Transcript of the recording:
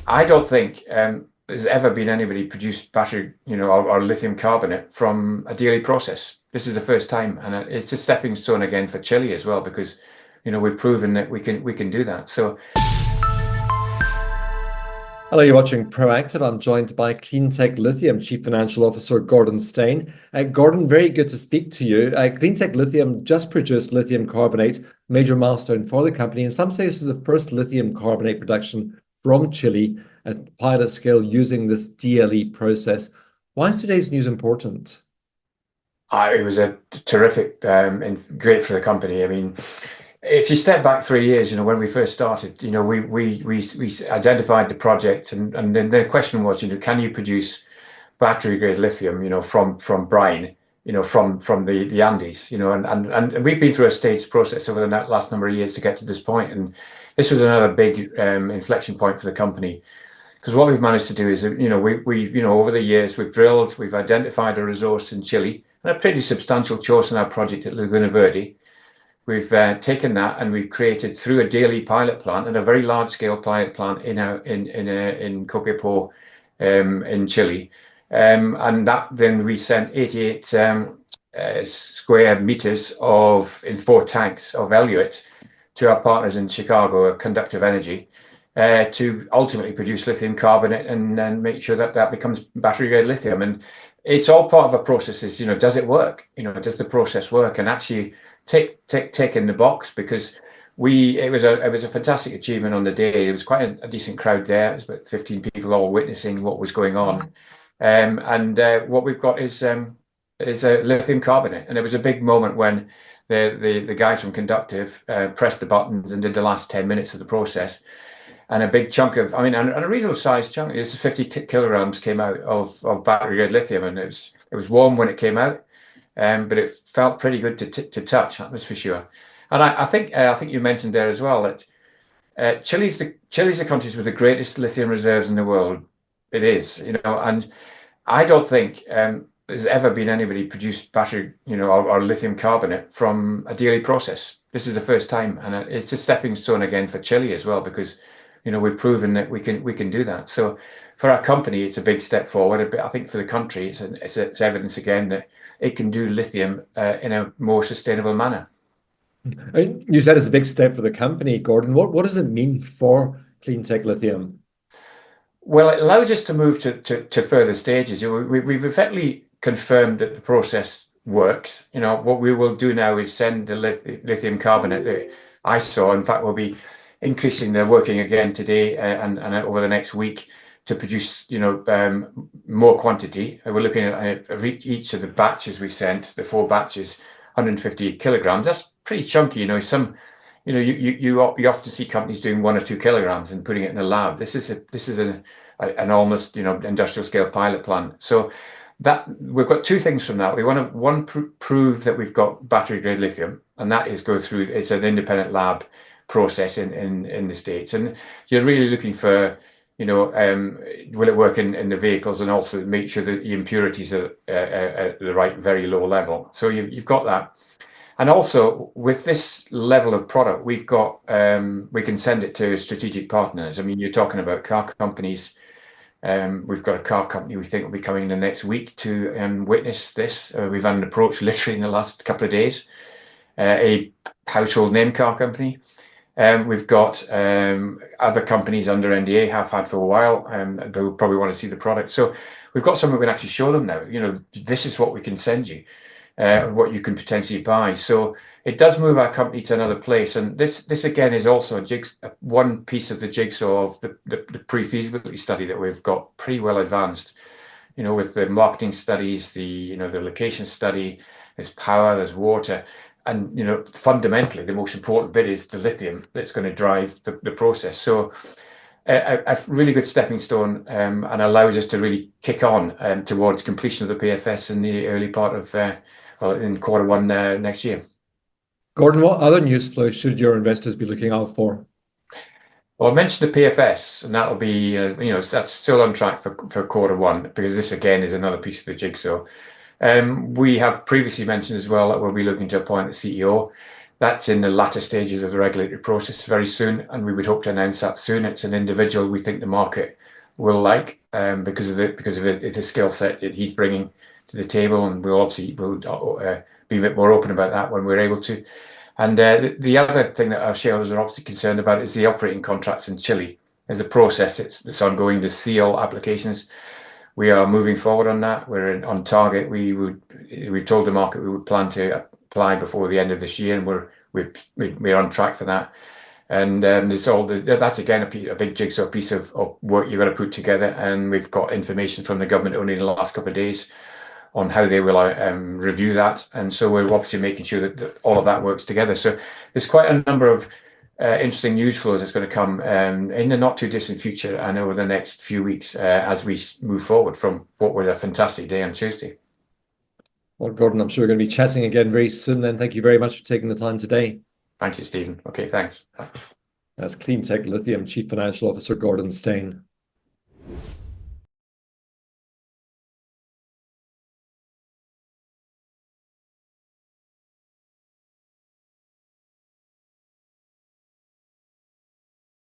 I don't think there's ever been anybody produced battery, or lithium carbonate from a daily process. This is the first time, and it's a stepping stone again for Chile as well, because we've proven that we can do that. So Hello, you're watching Proactive. I'm joined by Cleantech Lithium Chief Financial Officer Gordon Stein. Gordon, very good to speak to you. Cleantech Lithium just produced lithium carbonate, major milestone for the company. In some say this is the first lithium carbonate production from Chile at pilot scale using this DLE process. Why is today's news important? it was a terrific and great for the company. I mean, if you step back 3 years, when we first started, we identified the project, and then the question was, can you produce battery grade lithium, from brine, from the Andes, and we've been through a staged process over the last number of years to get to this point, and this was another big inflection point for the company. Because what we've managed to do is, over the years we've drilled, we've identified a resource in Chile, and a pretty substantial choice in our project at Laguna Verde. We've taken that and we've created through a daily pilot plant and a very large scale pilot plant in Copiapó, in Chile, and that then we sent 88 square meters in 4 tanks of eluate to our partners in Chicago, Conductive Energy, to ultimately produce lithium carbonate and then make sure that that becomes battery grade lithium. And it's all part of a process. Is does it work? Does the process work? And actually tick in the box, because it was a fantastic achievement on the day. There was quite a decent crowd there. It was about 15 people all witnessing what was going on. And what we've got is a lithium carbonate, and it was a big moment when the guys from Conductive pressed the buttons and did the last 10 minutes of the process. And a big chunk of, I mean, and a reasonable sized chunk, this is 50 kilograms came out of battery grade lithium, and it was warm when it came out, but it felt pretty good to touch, that's for sure. And I think you mentioned there as well that Chile's the country with the greatest lithium reserves in the world. It is, and I don't think there's ever been anybody produced battery, or lithium carbonate from a daily process. This is the first time, and it's a stepping stone again for Chile as well, because we've proven that we can do that. So for our company, it's a big step forward. But I think for the country, it's evidence again that it can do lithium in a more sustainable manner. You said it's a big step for the company, Gordon. What does it mean for Cleantech Lithium? Well, it allows us to move to further stages. We've effectively confirmed that the process works. What we will do now is send the lithium carbonate that I saw. In fact, we'll be increasing the working again today, and over the next week, to produce more quantity. We're looking at each of the batches we sent, the 4 batches, 150 kilograms. That's pretty chunky. You often see companies doing 1 or 2 kilograms and putting it in a lab. This is an almost industrial scale pilot plant. So that we've got 2 things from that. We want to prove that we've got battery grade lithium, and that is go through. It's an independent lab process in the States, and you're really looking for will it work in the vehicles, and also make sure that the impurities are at the right very low level. So you've got that. And also with this level of product, we can send it to strategic partners. I mean, you're talking about car companies. We've got a car company we think will be coming in the next week to witness this. We've had an approach literally in the last couple of days, a household name car company. We've got other companies under NDA, have had for a while, and they'll probably want to see the product. So we've got something we can actually show them now. This is what we can send you, what you can potentially buy. So it does move our company to another place. And this again is also one piece of the jigsaw of the pre-feasibility study that we've got pretty well advanced. With the marketing studies, the location study, there's power, there's water. And fundamentally, the most important bit is the lithium that's going to drive the process. So a really good stepping stone, and allows us to really kick on towards completion of the PFS in the early part of in Q1 next year. Gordon, what other news flow should your investors be looking out for? Well, I mentioned the PFS, and that'll be that's still on track for Q1, because this again is another piece of the jigsaw. We have previously mentioned as well that we'll be looking to appoint a CEO. that's in the latter stages of the regulatory process very soon, and we would hope to announce that soon. It's an individual we think the market will like because of the skill set that he's bringing to the table, and we'll be a bit more open about that when we're able to. And the other thing that our shareholders are obviously concerned about is the operating contracts in Chile. There's a process that's ongoing, the seal applications. We are moving forward on that. We're on target. We've told the market we would plan to apply before the end of this year, and we're on track for that. And that's again a big jigsaw piece of work you've got to put together. And we've got information from the government only in the last couple of days on how they will review that. And so we're obviously making sure that all of that works together. So there's quite a number of interesting news flows that's going to come in the not too distant future and over the next few weeks as we move forward from what was a fantastic day on Tuesday. Well, Gordon, I'm sure we're going to be chatting again very soon then. Thank you very much for taking the time today. Thank you, Stephen. Okay, thanks. That's Cleantech Lithium Chief Financial Officer Gordon Stain.